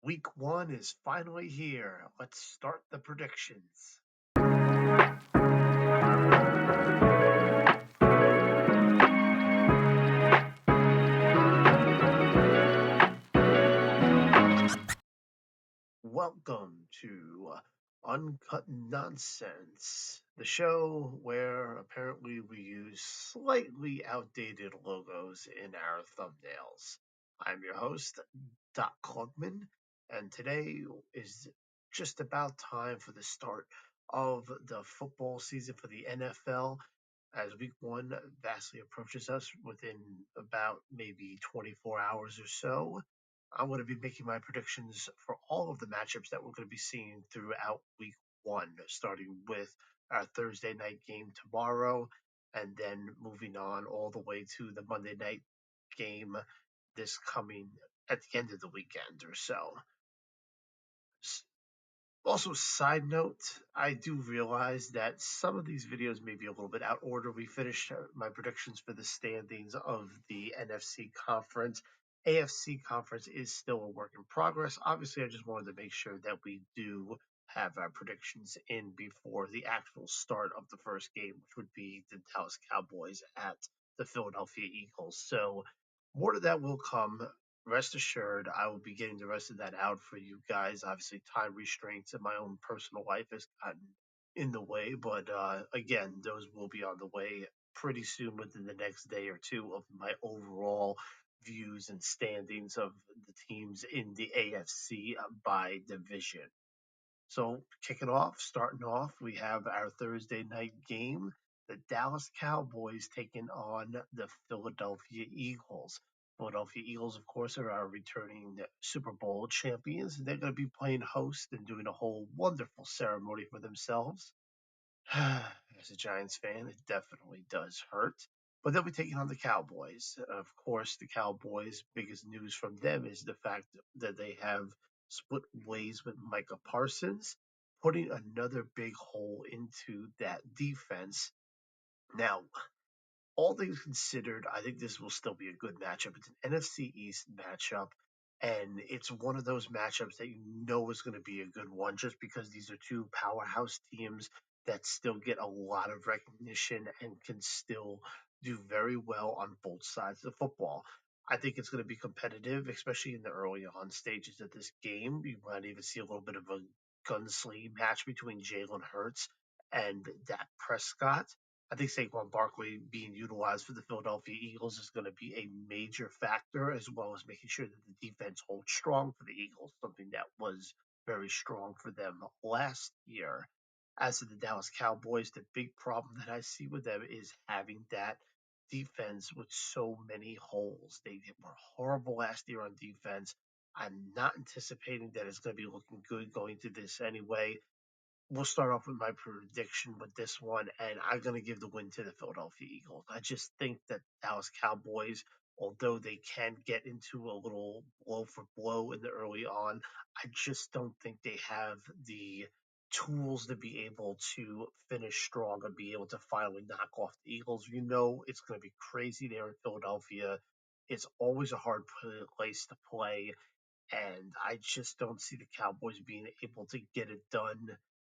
Week one is finally here. Let's start the predictions. Welcome to Uncut Nonsense, the show where apparently we use slightly outdated logos in our thumbnails. I'm your host, Doc Klugman, and today is just about time for the start of the football season for the NFL as week one vastly approaches us within about maybe 24 hours or so. I'm going to be making my predictions for all of the matchups that we're going to be seeing throughout week one, starting with our Thursday night game tomorrow, and then moving on all the way to the Monday night game this coming at the end of the weekend or so. Also, side note, I do realize that some of these videos may be a little bit out of order. We finished my predictions for the standings of the NFC conference. AFC conference is still a work in progress. Obviously, I just wanted to make sure that we do have our predictions in before the actual start of the first game, which would be the Dallas Cowboys at the Philadelphia Eagles. So, more of that will come. Rest assured, I will be getting the rest of that out for you guys. Obviously, time restraints in my own personal life has gotten in the way, but again, those will be on the way pretty soon within the next day or two of my overall views and standings of the teams in the AFC by division. So, kicking off, starting off, we have our Thursday night game. The Dallas Cowboys taking on the Philadelphia Eagles. Philadelphia Eagles, of course, are our returning Super Bowl champions. They're going to be playing host and doing a whole wonderful ceremony for themselves. As a Giants fan, it definitely does hurt. But they'll be taking on the Cowboys. Of course, the Cowboys' biggest news from them is the fact that they have split ways with Micah Parsons, putting another big hole into that defense. Now, all things considered, I think this will still be a good matchup. It's an NFC East matchup, and it's one of those matchups that you know is going to be a good one just because these are two powerhouse teams that still get a lot of recognition and can still do very well on both sides of the football. I think it's going to be competitive, especially in the early on stages of this game. You might even see a little bit of a gunsling match between Jalen Hurts and Dak Prescott. I think Saquon Barkley being utilized for the Philadelphia Eagles is going to be a major factor, as well as making sure that the defense holds strong for the Eagles, something that was very strong for them last year. As of the Dallas Cowboys, the big problem that I see with them is having that defense with so many holes. They were horrible last year on defense. I'm not anticipating that it's going to be looking good going to this anyway. We'll start off with my prediction with this one, and I'm going to give the win to the Philadelphia Eagles. I just think that Dallas Cowboys, although they can get into a little blow for blow in the early on, I just don't think they have the tools to be able to finish strong and be able to finally knock off the Eagles. You know, it's going to be crazy there in Philadelphia. It's always a hard place to play, and I just don't see the Cowboys being able to get it done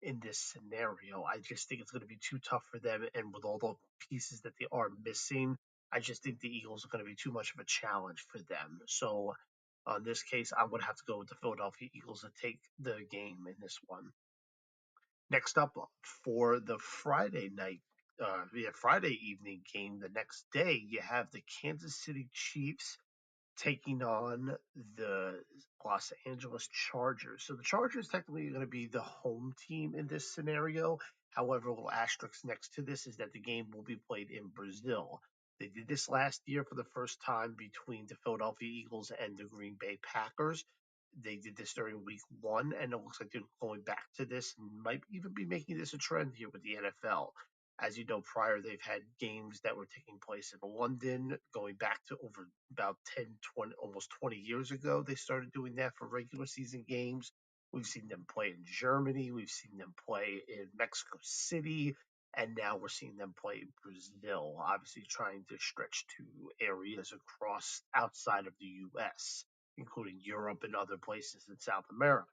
in this scenario. I just think it's going to be too tough for them. And with all the pieces that they are missing, I just think the Eagles are going to be too much of a challenge for them. So, in this case, I would have to go with the Philadelphia Eagles to take the game in this one. Next up for the Friday evening game, the next day, you have the Kansas City Chiefs taking on the Los Angeles Chargers. So the Chargers technically are going to be the home team in this scenario. However, a little asterisk next to this is that the game will be played in Brazil. They did this last year for the first time between the Philadelphia Eagles and the Green Bay Packers. They did this during week one, and it looks like they're going back to this and might even be making this a trend here with the NFL. As you know, prior they've had games that were taking place in London, going back to over about 10, 20, almost 20 years ago. They started doing that for regular season games. We've seen them play in Germany. We've seen them play in Mexico City. And now we're seeing them play in Brazil, obviously trying to stretch to areas across outside of the U.S. including Europe and other places in South America.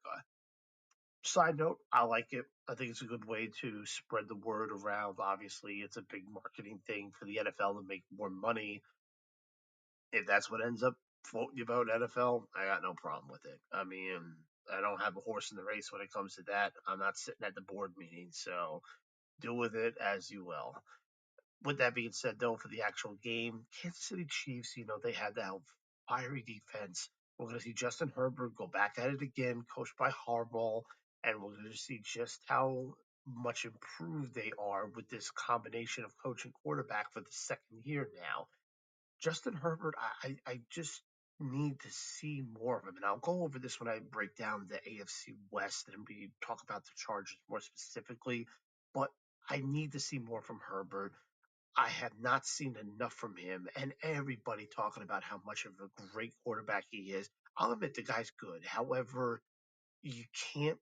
Side note, I like it. I think it's a good way to spread the word around. Obviously, it's a big marketing thing for the NFL to make more money. If that's what ends up floating your boat, NFL, I got no problem with it. I mean, I don't have a horse in the race when it comes to that. I'm not sitting at the board meeting, so do with it as you will. With that being said, though, for the actual game, Kansas City Chiefs, they had that fiery defense. We're going to see Justin Herbert go back at it again, coached by Harbaugh, and we're going to see just how much improved they are with this combination of coach and quarterback for the second year now. Justin Herbert, I just need to see more of him. And I'll go over this when I break down the AFC West and we talk about the Chargers more specifically. But I need to see more from Herbert. I have not seen enough from him, and everybody talking about how much of a great quarterback he is. I'll admit the guy's good. However, you can't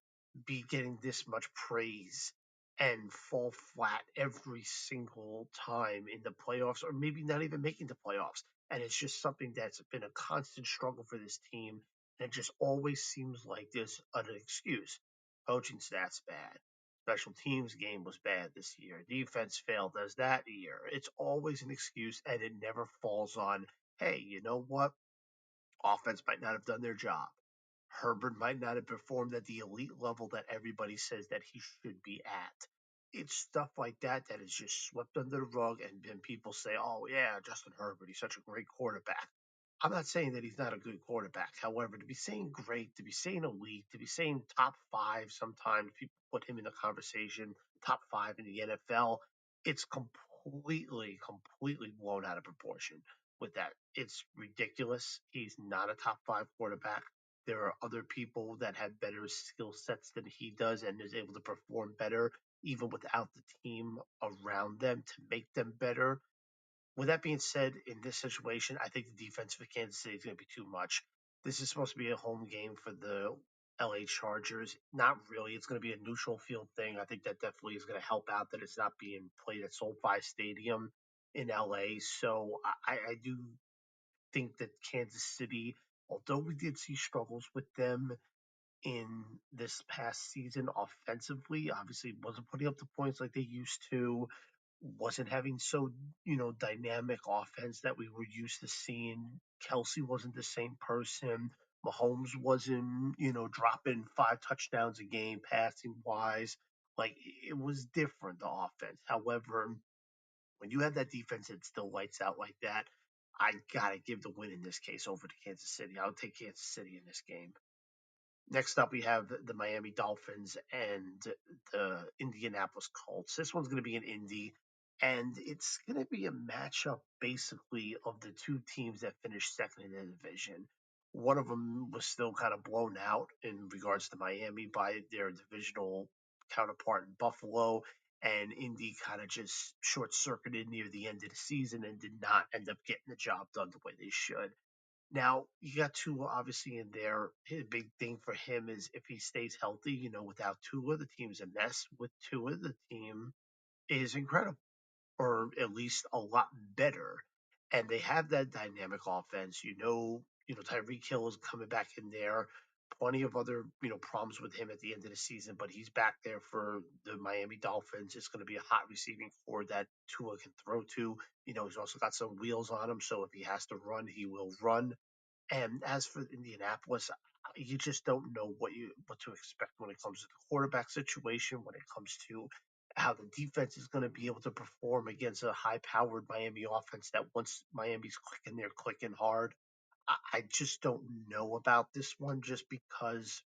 be getting this much praise and fall flat every single time in the playoffs, or maybe not even making the playoffs. And it's just something that's been a constant struggle for this team. And it just always seems like there's an excuse. Coaching stats bad. Special teams game was bad this year. Defense failed as that year. It's always an excuse, and it never falls on, hey, you know what? Offense might not have done their job. Herbert might not have performed at the elite level that everybody says that he should be at. It's stuff like that that is just swept under the rug, and then people say, oh, yeah, Justin Herbert, he's such a great quarterback. I'm not saying that he's not a good quarterback. However, to be saying great, to be saying elite, to be saying top five, sometimes people put him in the conversation, top five in the NFL, it's completely blown out of proportion with that. It's ridiculous. He's not a top five quarterback. There are other people that have better skill sets than he does and is able to perform better, even without the team around them to make them better. With that being said, in this situation, I think the defense for Kansas City is going to be too much. This is supposed to be a home game for the LA Chargers. Not really. It's going to be a neutral field thing. I think that definitely is going to help out that it's not being played at SoFi Stadium in LA. So I do think that Kansas City, although we did see struggles with them in this past season offensively, obviously wasn't putting up the points like they used to, wasn't having so dynamic offense that we were used to seeing. Kelsey wasn't the same person. Mahomes wasn't dropping 5 touchdowns a game passing wise. Like it was different the offense. However, when you have that defense that still lights out like that, I gotta give the win in this case over to Kansas City. I'll take Kansas City in this game. Next up, we have the Miami Dolphins and the Indianapolis Colts. This one's going to be an Indy, and it's going to be a matchup basically of the two teams that finished second in the division. One of them was still kind of blown out in regards to Miami by their divisional counterpart in Buffalo, and Indy kind of just short circuited near the end of the season and did not end up getting the job done the way they should. Now, you got Tua obviously in there. His big thing for him is if he stays healthy, without Tua, the team's a mess. With Tua, the team is incredible, or at least a lot better. And they have that dynamic offense. Tyreek Hill is coming back in there. Plenty of other, problems with him at the end of the season, but he's back there for the Miami Dolphins. It's going to be a hot receiving core that Tua can throw to. He's also got some wheels on him, so if he has to run, he will run. And as for Indianapolis, you just don't know what to expect when it comes to the quarterback situation, when it comes to how the defense is going to be able to perform against a high-powered Miami offense that once Miami's clicking, they're clicking hard. I just don't know about this one just because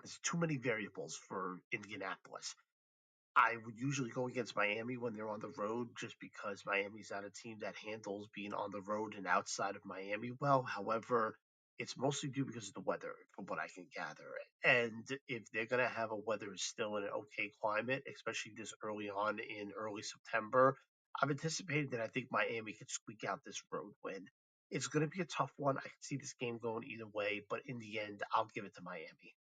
there's too many variables for Indianapolis. I would usually go against Miami when they're on the road just because Miami's not a team that handles being on the road and outside of Miami well. However, it's mostly due because of the weather, from what I can gather. And if they're going to have a weather still in an okay climate, especially this early on in early September, I'm anticipating that I think Miami could squeak out this road win. It's going to be a tough one. I can see this game going either way, but in the end, I'll give it to Miami.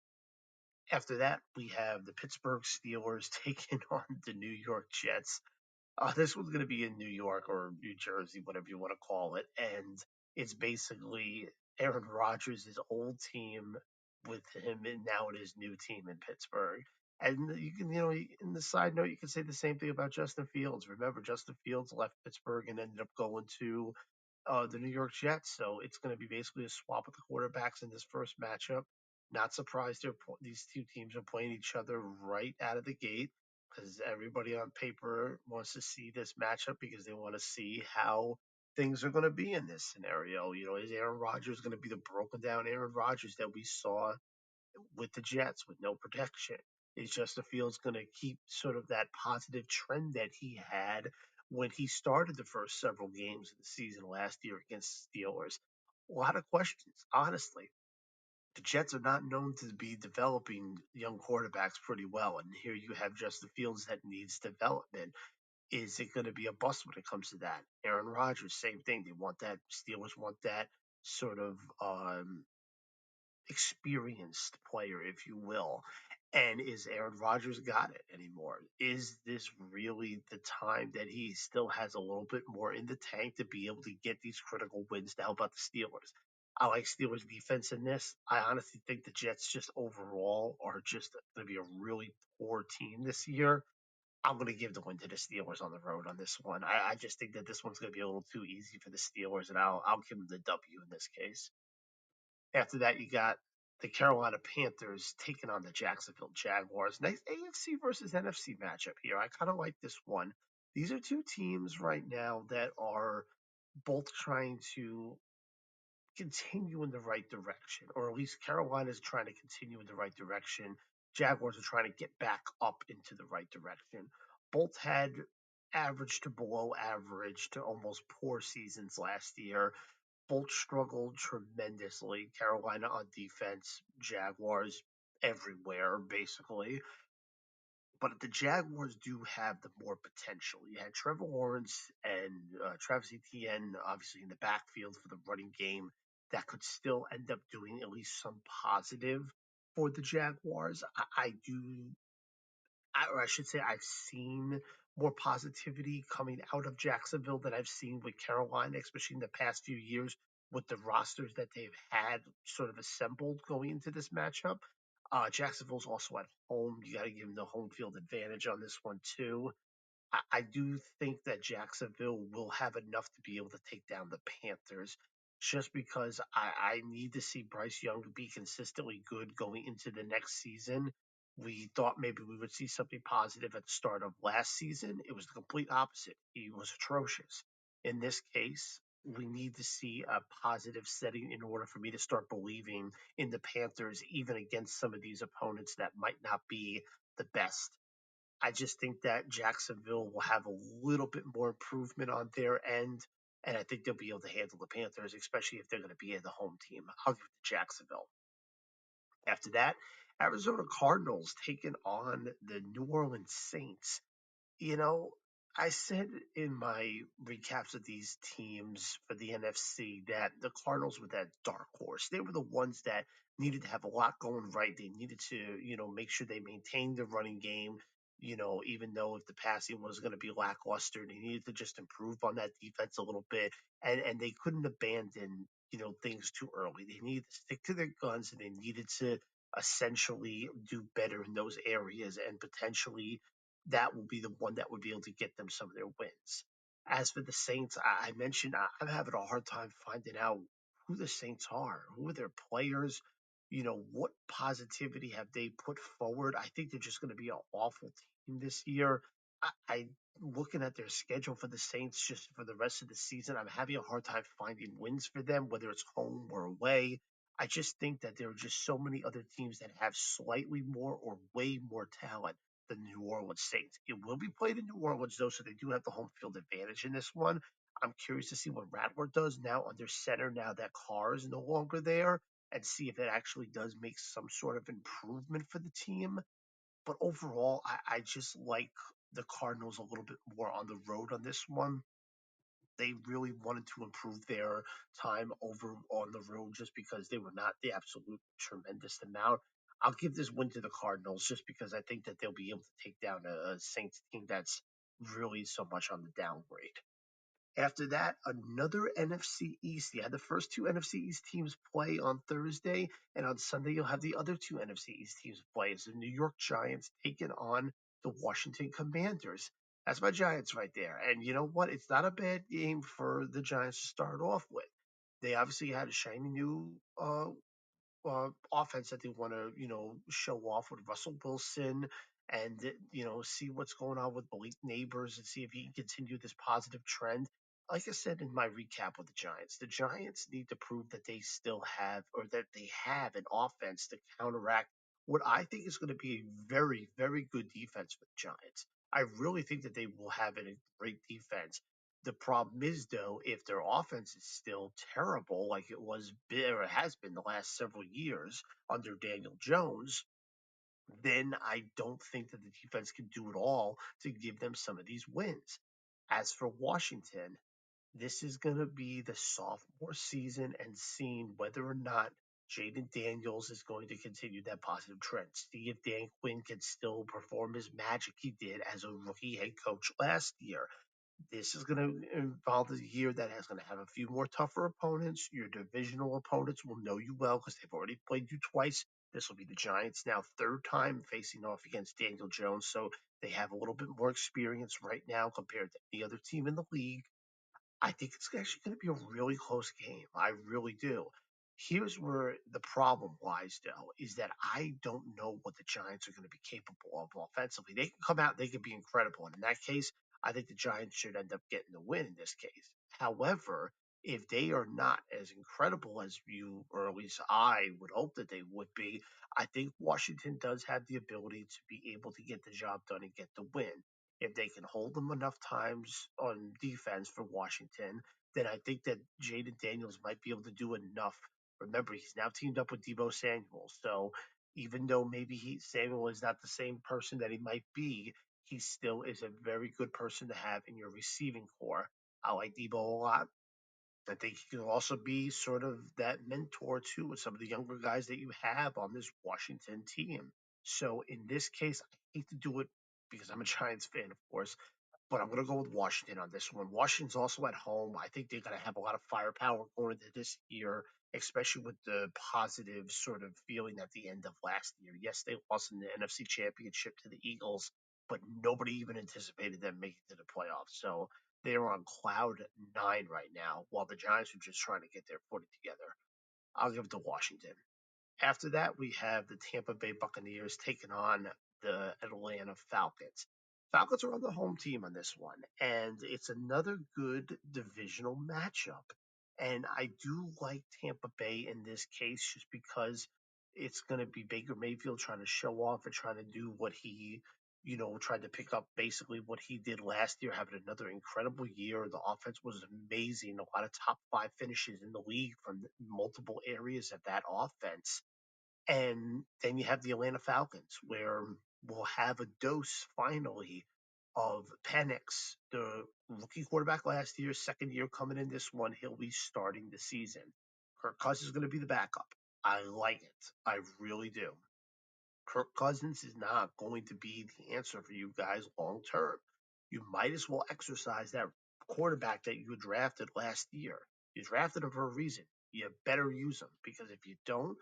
After that, we have the Pittsburgh Steelers taking on the New York Jets. This one's going to be in New York or New Jersey, whatever you want to call it. And it's basically Aaron Rodgers' old team with him and now in his new team in Pittsburgh. And you can, in the side note, you can say the same thing about Justin Fields. Remember, Justin Fields left Pittsburgh and ended up going to the New York Jets. So it's going to be basically a swap of the quarterbacks in this first matchup. Not surprised these two teams are playing each other right out of the gate because everybody on paper wants to see this matchup because they want to see how things are going to be in this scenario. Is Aaron Rodgers going to be the broken down Aaron Rodgers that we saw with the Jets with no protection? Is Justin Fields going to keep sort of that positive trend that he had when he started the first several games of the season last year against the Steelers? A lot of questions, honestly. The Jets are not known to be developing young quarterbacks pretty well, and here you have Justin Fields that needs development. Is it going to be a bust when it comes to that? Aaron Rodgers, same thing. They want that. Steelers want that sort of experienced player, if you will. And is Aaron Rodgers got it anymore? Is this really the time that he still has a little bit more in the tank to be able to get these critical wins to help out the Steelers? I like Steelers defense in this. I honestly think the Jets just overall are just going to be a really poor team this year. I'm going to give the win to the Steelers on the road on this one. I just think that this one's going to be a little too easy for the Steelers, and I'll give them the W in this case. After that, you got the Carolina Panthers taking on the Jacksonville Jaguars. Nice AFC versus NFC matchup here. I kind of like this one. These are two teams right now that are both trying to continue in the right direction, or at least Carolina is trying to continue in the right direction. Jaguars are trying to get back up into the right direction. Both had average to below average to almost poor seasons last year. Both struggled tremendously. Carolina on defense, Jaguars everywhere, basically. But the Jaguars do have the more potential. You had Trevor Lawrence and Travis Etienne, obviously, in the backfield for the running game that could still end up doing at least some positive for the Jaguars. Or I should say, I've seen more positivity coming out of Jacksonville than I've seen with Carolina, especially in the past few years with the rosters that they've had sort of assembled going into this matchup. Jacksonville's also at home. You got to give them the home field advantage on this one, too. I do think that Jacksonville will have enough to be able to take down the Panthers just because I need to see Bryce Young be consistently good going into the next season. We thought maybe we would see something positive at the start of last season. It was the complete opposite. He was atrocious. In this case, we need to see a positive setting in order for me to start believing in the Panthers, even against some of these opponents that might not be the best. I just think that Jacksonville will have a little bit more improvement on their end, and I think they'll be able to handle the Panthers, especially if they're going to be in the home team. I'll give it to Jacksonville. After that, Arizona Cardinals taking on the New Orleans Saints. You know, I said in my recaps of these teams for the NFC that the Cardinals were that dark horse. They were the ones that needed to have a lot going right. They needed to, make sure they maintained the running game. Even though if the passing was going to be lackluster, they needed to just improve on that defense a little bit, and they couldn't abandon, things too early. They needed to stick to their guns, and they needed to essentially do better in those areas, and potentially that will be the one that would be able to get them some of their wins. As for the Saints, I mentioned I'm having a hard time finding out who the Saints are, who are their players, what positivity have they put forward. I think they're just going to be an awful team this year. I looking at their schedule for the Saints just for the rest of the season, I'm having a hard time finding wins for them, whether it's home or away. I just think that there are just so many other teams that have slightly more or way more talent the New Orleans Saints. It will be played in New Orleans, though, so they do have the home field advantage in this one. I'm curious to see what Rattler does now under center, now that Carr is no longer there, and see if it actually does make some sort of improvement for the team. But overall, I just like the Cardinals a little bit more on the road on this one. They really wanted to improve their time over on the road just because they were not the absolute tremendous amount. I'll give this win to the Cardinals just because I think that they'll be able to take down a Saints team that's really so much on the downgrade. After that, another NFC East. You had the first two NFC East teams play on Thursday, and on Sunday you'll have the other two NFC East teams play. It's the New York Giants taking on the Washington Commanders. That's my Giants right there. And you know what? It's not a bad game for the Giants to start off with. They obviously had a shiny new offense that they want to, show off with Russell Wilson and, see what's going on with Malik Neighbors and see if he can continue this positive trend. Like I said in my recap with the Giants need to prove that they still have or that they have an offense to counteract what I think is going to be a very, very good defense for the Giants. I really think that they will have a great defense. The problem is, though, if their offense is still terrible, like it was or has been the last several years under Daniel Jones, then I don't think that the defense can do it all to give them some of these wins. As for Washington, this is going to be the sophomore season and seeing whether or not Jaden Daniels is going to continue that positive trend. See if Dan Quinn can still perform his magic he did as a rookie head coach last year. This is going to involve a year that is going to have a few more tougher opponents. Your divisional opponents will know you well because they've already played you twice. This will be the Giants now third time facing off against Daniel Jones, so they have a little bit more experience right now compared to any other team in the league. I think it's actually going to be a really close game. I really do. Here's where the problem lies, though, is that I don't know what the Giants are going to be capable of offensively. They can come out, they can be incredible. And in that case, I think the Giants should end up getting the win in this case. However, if they are not as incredible as you, or at least I would hope that they would be, I think Washington does have the ability to be able to get the job done and get the win. If they can hold them enough times on defense for Washington, then I think that Jaden Daniels might be able to do enough. Remember, he's now teamed up with Debo Samuel, so even though maybe Samuel is not the same person that he might be, he still is a very good person to have in your receiving core. I like Debo a lot. I think he can also be sort of that mentor too with some of the younger guys that you have on this Washington team. So in this case, I hate to do it because I'm a Giants fan, of course, but I'm going to go with Washington on this one. Washington's also at home. I think they're going to have a lot of firepower going into this year, especially with the positive sort of feeling at the end of last year. Yes, they lost in the NFC Championship to the Eagles, but nobody even anticipated them making it to the playoffs. So they're on cloud nine right now, while the Giants are just trying to get their footing together. I'll give it to Washington. After that, we have the Tampa Bay Buccaneers taking on the Atlanta Falcons. Falcons are on the home team on this one, and it's another good divisional matchup. And I do like Tampa Bay in this case just because it's going to be Baker Mayfield trying to show off and trying to do what he, tried to pick up basically what he did last year, having another incredible year. The offense was amazing, a lot of top five finishes in the league from multiple areas of that offense. And then you have the Atlanta Falcons, where we'll have a dose finally of Penix, the rookie quarterback last year, second year coming in this one. He'll be starting the season. Kirk Cousins is going to be the backup. I like it. I really do. Kirk Cousins is not going to be the answer for you guys long term. You might as well exercise that quarterback that you drafted last year. You drafted him for a reason. You better use him because if you don't,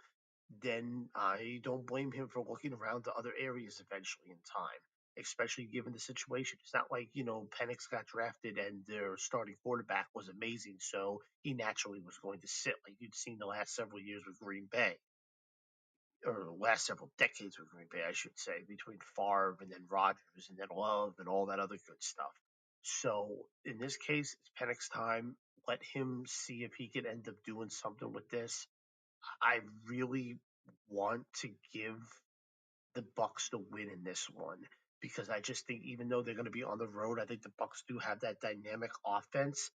then I don't blame him for looking around to other areas eventually in time, especially given the situation. It's not like, Penix got drafted and their starting quarterback was amazing, so he naturally was going to sit like you'd seen the last several years with Green Bay, or the last several decades with Green Bay, I should say, between Favre and then Rodgers and then Love and all that other good stuff. So in this case, it's Penix time. Let him see if he can end up doing something with this. I really want to give the Bucks the win in this one because I just think even though they're going to be on the road, I think the Bucks do have that dynamic offense.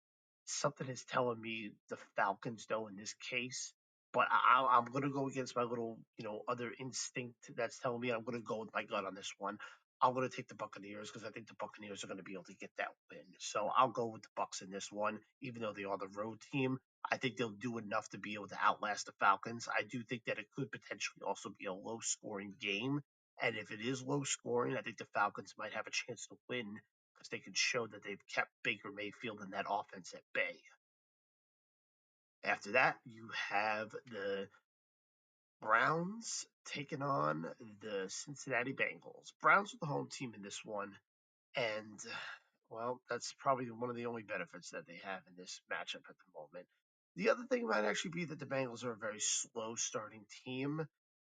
Something is telling me the Falcons, though, in this case. But I'm going to go against my little, other instinct that's telling me I'm going to go with my gut on this one. I'm going to take the Buccaneers because I think the Buccaneers are going to be able to get that win. So I'll go with the Bucks in this one, even though they are the road team. I think they'll do enough to be able to outlast the Falcons. I do think that it could potentially also be a low scoring game. And if it is low scoring, I think the Falcons might have a chance to win because they can show that they've kept Baker Mayfield and that offense at bay. After that, you have the Browns taking on the Cincinnati Bengals. Browns are the home team in this one, and well, that's probably one of the only benefits that they have in this matchup at the moment. The other thing might actually be that the Bengals are a very slow starting team.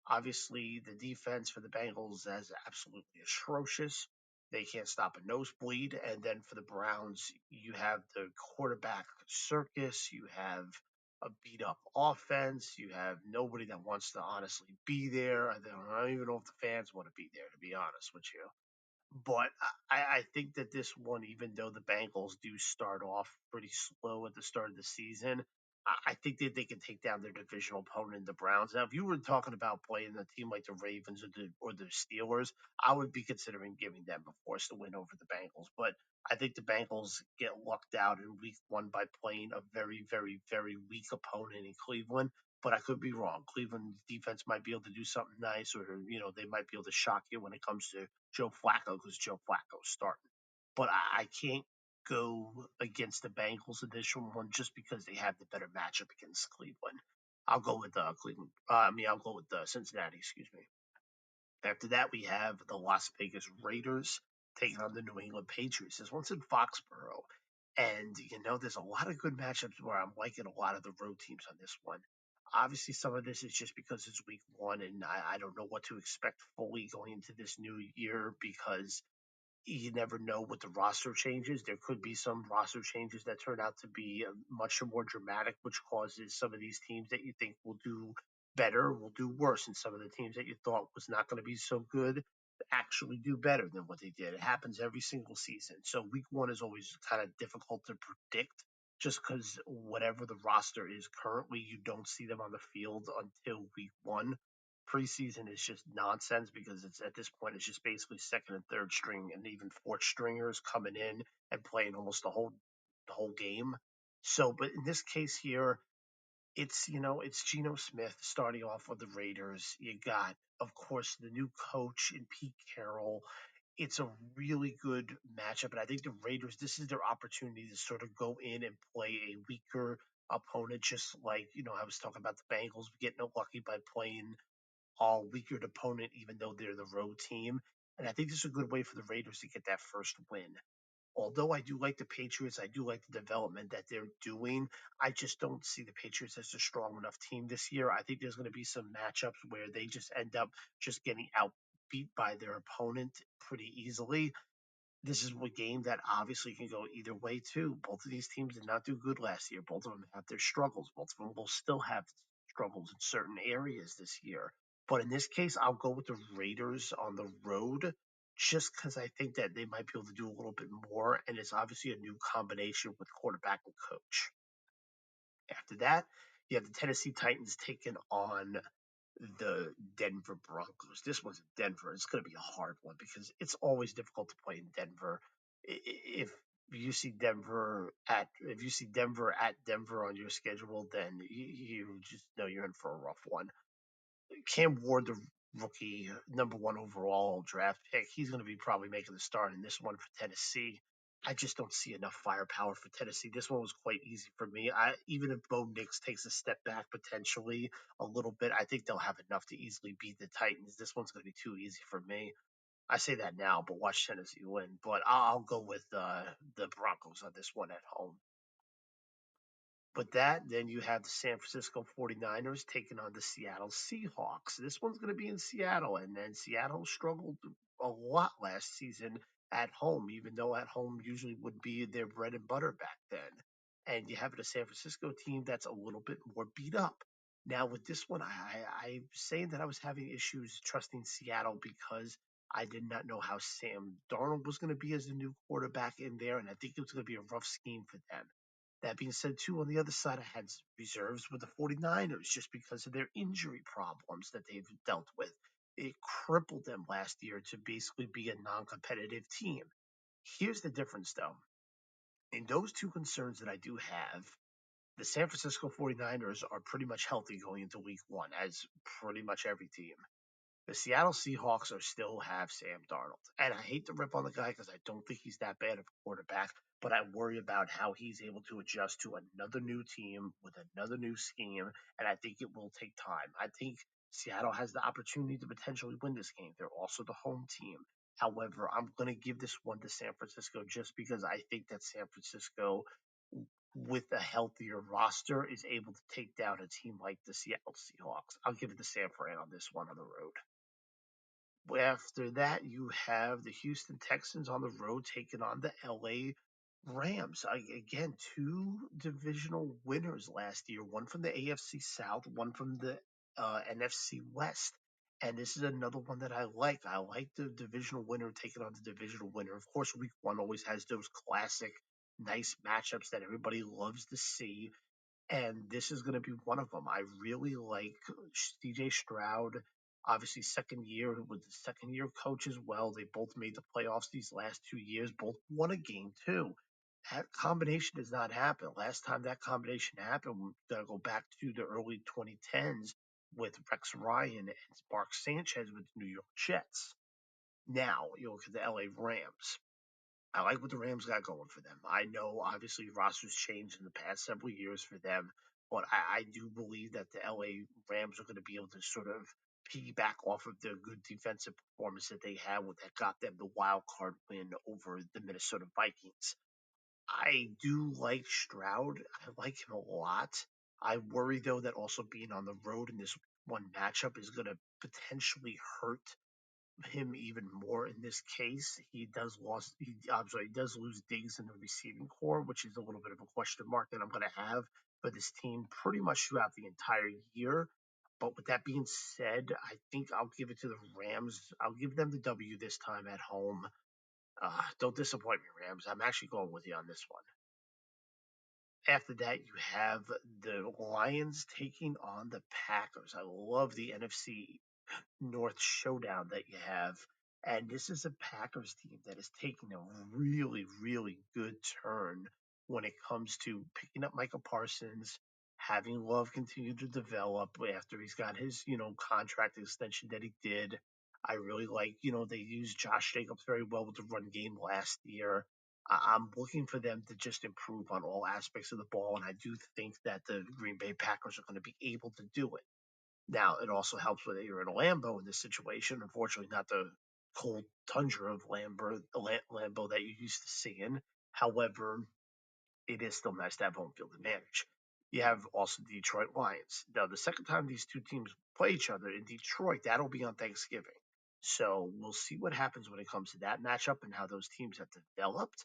Obviously, the defense for the Bengals is absolutely atrocious. They can't stop a nosebleed. And then for the Browns, you have the quarterback circus. You have a beat up offense. You have nobody that wants to honestly be there. I don't even know if the fans want to be there, to be honest with you. But I think that this one, even though the Bengals do start off pretty slow at the start of the season, I think that they can take down their divisional opponent, the Browns. Now, if you were talking about playing a team like the Ravens or the Steelers, I would be considering giving them a force to win over the Bengals. But I think the Bengals get lucked out in week one by playing a very, very, very weak opponent in Cleveland. But I could be wrong. Cleveland's defense might be able to do something nice, or they might be able to shock you when it comes to Joe Flacco because Joe Flacco's starting. But I can't go against the Bengals in this one just because they have the better matchup against Cleveland. I'll go with Cleveland. I'll go with Cincinnati. Excuse me. After that, we have the Las Vegas Raiders taking on the New England Patriots. This one's in Foxborough. And, there's a lot of good matchups where I'm liking a lot of the road teams on this one. Obviously, some of this is just because it's week one and I don't know what to expect fully going into this new year because you never know with the roster changes. There could be some roster changes that turn out to be much more dramatic, which causes some of these teams that you think will do better will do worse, and some of the teams that you thought was not going to be so good actually do better than what they did. It happens every single season. So week one is always kind of difficult to predict just because whatever the roster is currently, you don't see them on the field until week one. Preseason is just nonsense because it's at this point it's just basically second and third string and even fourth stringers coming in and playing almost the whole game. So, but in this case here, it's Geno Smith starting off with the Raiders. You got, of course, the new coach in Pete Carroll. It's a really good matchup, and I think the Raiders. This is their opportunity to sort of go in and play a weaker opponent, just like I was talking about the Bengals getting lucky by playing all weaker opponent, even though they're the road team. And I think this is a good way for the Raiders to get that first win. Although I do like the Patriots, I do like the development that they're doing. I just don't see the Patriots as a strong enough team this year. I think there's going to be some matchups where they just end up just getting outbeat by their opponent pretty easily. This is a game that obviously can go either way too. Both of these teams did not do good last year. Both of them have their struggles. Both of them will still have struggles in certain areas this year. But in this case, I'll go with the Raiders on the road just because I think that they might be able to do a little bit more. And it's obviously a new combination with quarterback and coach. After that, you have the Tennessee Titans taking on the Denver Broncos. This one's in Denver. It's going to be a hard one because it's always difficult to play in Denver. If if you see Denver at Denver on your schedule, then you just know you're in for a rough one. Cam Ward, the rookie, number one overall draft pick, he's going to be probably making the start in this one for Tennessee. I just don't see enough firepower for Tennessee. This one was quite easy for me. Even if Bo Nix takes a step back potentially a little bit, I think they'll have enough to easily beat the Titans. This one's going to be too easy for me. I say that now, but watch Tennessee win. But I'll go with the Broncos on this one at home. But then you have the San Francisco 49ers taking on the Seattle Seahawks. This one's going to be in Seattle, and then Seattle struggled a lot last season at home, even though at home usually would be their bread and butter back then. And you have a San Francisco team that's a little bit more beat up. Now with this one, I'm saying that I was having issues trusting Seattle because I did not know how Sam Darnold was going to be as a new quarterback in there, and I think it was going to be a rough scheme for them. That being said, too, on the other side, I had reserves with the 49ers just because of their injury problems that they've dealt with. It crippled them last year to basically be a non competitive team. Here's the difference, though. In those two concerns that I do have, the San Francisco 49ers are pretty much healthy going into week one, as pretty much every team. The Seattle Seahawks are still have Sam Darnold. And I hate to rip on the guy because I don't think he's that bad of a quarterback, but I worry about how he's able to adjust to another new team with another new scheme. And I think it will take time. I think Seattle has the opportunity to potentially win this game. They're also the home team. However, I'm going to give this one to San Francisco just because I think that San Francisco, with a healthier roster, is able to take down a team like the Seattle Seahawks. I'll give it to San Fran on this one on the road. After that, you have the Houston Texans on the road taking on the LA Rams. Again, two divisional winners last year, one from the AFC South, one from the NFC West. And this is another one that I like. I like the divisional winner taking on the divisional winner. Of course, week one always has those classic, nice matchups that everybody loves to see, and this is going to be one of them. I really like CJ Stroud. Obviously, second year with the second year coach as well. They both made the playoffs these last 2 years. Both won a game too. That combination does not happen. Last time that combination happened, we got to go back to the early 2010s with Rex Ryan and Mark Sanchez with the New York Jets. Now you look at the LA Rams. I like what the Rams got going for them. I know obviously rosters changed in the past several years for them, but I do believe that the LA Rams are going to be able to sort of piggyback off of the good defensive performance that they had that got them the wild card win over the Minnesota Vikings. I do like Stroud. I like him a lot. I worry though that also being on the road in this one matchup is going to potentially hurt him even more in this case. He does lose Diggs in the receiving core, which is a little bit of a question mark that I'm going to have for this team pretty much throughout the entire year. But with that being said, I think I'll give it to the Rams. I'll give them the W this time at home. Don't disappoint me, Rams. I'm actually going with you on this one. After that, you have the Lions taking on the Packers. I love the NFC North showdown that you have. And this is a Packers team that is taking a really, really good turn when it comes to picking up Michael Parsons, having Love continue to develop after he's got his, contract extension that he did. I really like, they used Josh Jacobs very well with the run game last year. I'm looking for them to just improve on all aspects of the ball, and I do think that the Green Bay Packers are going to be able to do it. Now, it also helps when you're in a Lambo in this situation. Unfortunately, not the cold tundra of Lambo that you're used to seeing. However, it is still nice to have home field advantage. You have also the Detroit Lions. Now, the second time these two teams play each other in Detroit, that'll be on Thanksgiving. So we'll see what happens when it comes to that matchup and how those teams have developed.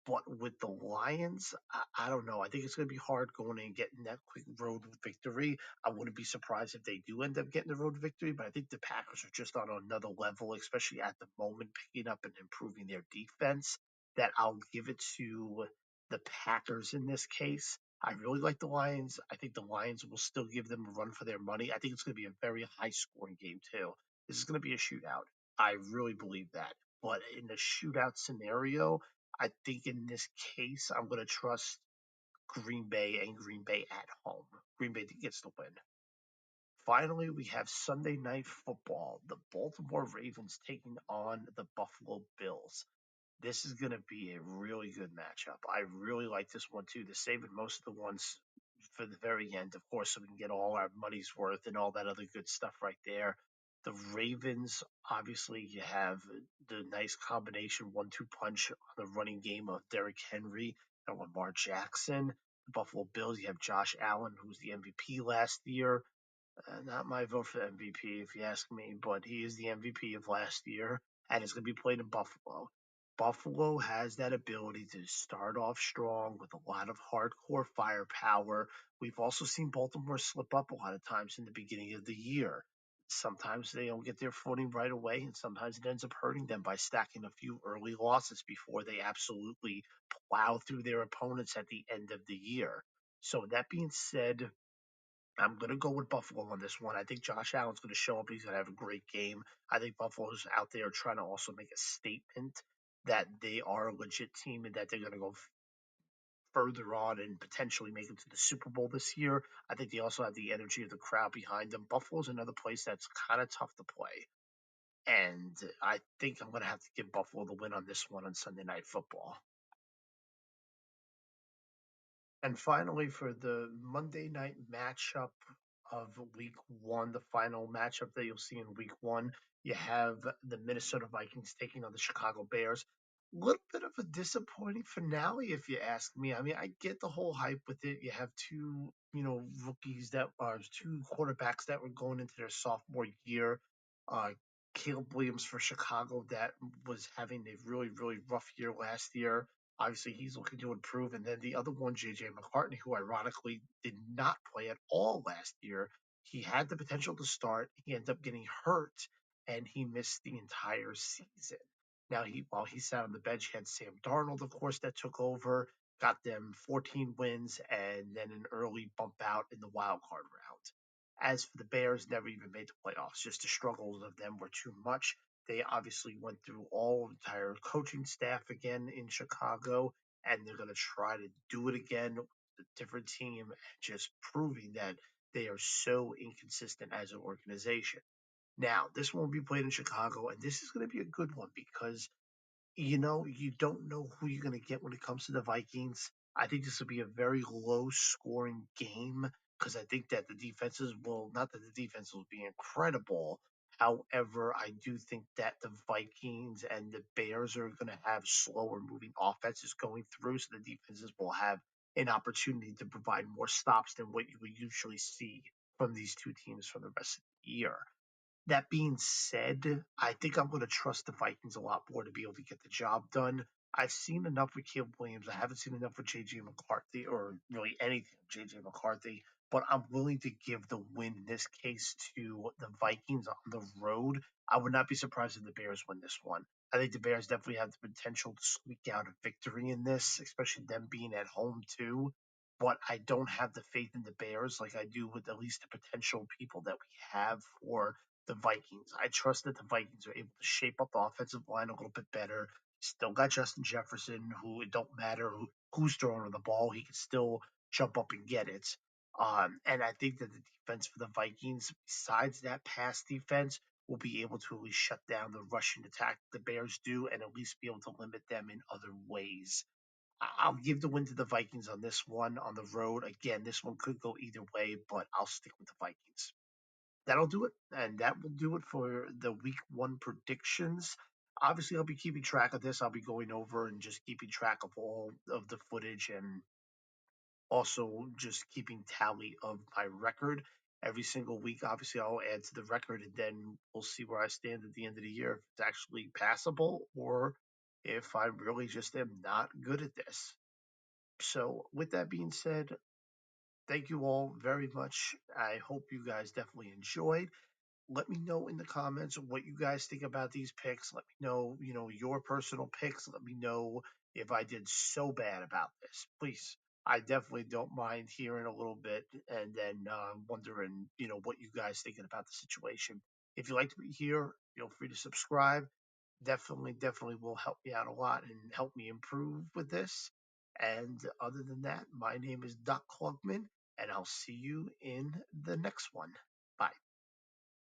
But with the Lions, I don't know. I think it's going to be hard going in and getting that quick road victory. I wouldn't be surprised if they do end up getting the road victory, but I think the Packers are just on another level, especially at the moment, picking up and improving their defense. That I'll give it to the Packers in this case. I really like the Lions. I think the Lions will still give them a run for their money. I think it's going to be a very high scoring game, too. This is going to be a shootout. I really believe that. But in a shootout scenario, I think in this case, I'm going to trust Green Bay and Green Bay at home. Green Bay gets the win. Finally, we have Sunday Night Football. The Baltimore Ravens taking on the Buffalo Bills. This is going to be a really good matchup. I really like this one too. They're saving most of the ones for the very end, of course, so we can get all our money's worth and all that other good stuff right there. The Ravens, obviously, you have the nice combination 1-2 punch on the running game of Derrick Henry and Lamar Jackson. The Buffalo Bills, you have Josh Allen, who was the MVP last year. Not my vote for MVP, if you ask me, but he is the MVP of last year, and it's going to be played in Buffalo. Buffalo has that ability to start off strong with a lot of hardcore firepower. We've also seen Baltimore slip up a lot of times in the beginning of the year. Sometimes they don't get their footing right away, and sometimes it ends up hurting them by stacking a few early losses before they absolutely plow through their opponents at the end of the year. So, that being said, I'm going to go with Buffalo on this one. I think Josh Allen's going to show up. He's going to have a great game. I think Buffalo's out there trying to also make a statement that they are a legit team and that they're going to go further on and potentially make it to the Super Bowl this year. I think they also have the energy of the crowd behind them. Buffalo's another place that's kind of tough to play. And I think I'm going to have to give Buffalo the win on this one on Sunday Night Football. And finally, for the Monday night matchup of week one, the final matchup that you'll see in week one, you have the Minnesota Vikings taking on the Chicago Bears. A little bit of a disappointing finale, if you ask me. I mean, I get the whole hype with it. You have two, rookies that are two quarterbacks that were going into their sophomore year. Uh, Caleb Williams for Chicago, that was having a really, really rough year last year. Obviously, he's looking to improve. And then the other one, J.J. McCartney, who ironically did not play at all last year. He had the potential to start. He ended up getting hurt, and he missed the entire season. Now, while he sat on the bench, he had Sam Darnold, of course, that took over, got them 14 wins, and then an early bump out in the wild card round. As for the Bears, never even made the playoffs. Just the struggles of them were too much. They obviously went through all entire coaching staff again in Chicago, and they're going to try to do it again with a different team, just proving that they are so inconsistent as an organization. Now, this one will be played in Chicago, and this is going to be a good one because you don't know who you're going to get when it comes to the Vikings. I think this will be a very low scoring game because I think that the defenses will, not that the defense will be incredible. However, I do think that the Vikings and the Bears are going to have slower moving offenses going through, so the defenses will have an opportunity to provide more stops than what you would usually see from these two teams for the rest of the year. That being said, I think I'm going to trust the Vikings a lot more to be able to get the job done. I've seen enough with Caleb Williams. I haven't seen enough with J.J. McCarthy or really anything with J.J. McCarthy, but I'm willing to give the win in this case to the Vikings on the road. I would not be surprised if the Bears win this one. I think the Bears definitely have the potential to squeak out a victory in this, especially them being at home too. But I don't have the faith in the Bears like I do with at least the potential people that we have for the Vikings. I trust that the Vikings are able to shape up the offensive line a little bit better. Still got Justin Jefferson, who it don't matter who's throwing the ball, he can still jump up and get it. And I think that the defense for the Vikings, besides that pass defense, will be able to at least shut down the rushing attack the Bears do, and at least be able to limit them in other ways. I'll give the win to the Vikings on this one on the road. Again, this one could go either way, but I'll stick with the Vikings. That'll do it. And that will do it for the week one predictions. Obviously, I'll be keeping track of this. I'll be going over and just keeping track of all of the footage and also just keeping tally of my record every single week. Obviously, I'll add to the record and then we'll see where I stand at the end of the year, if it's actually passable or if I really just am not good at this. So, with that being said, thank you all very much. I hope you guys definitely enjoyed. Let me know in the comments what you guys think about these picks. Let me know, your personal picks. Let me know if I did so bad about this. Please, I definitely don't mind hearing a little bit and then wondering, what you guys thinking about the situation. If you like to be here, feel free to subscribe. Definitely, definitely will help me out a lot and help me improve with this. And other than that, my name is Doc Klugman, and I'll see you in the next one.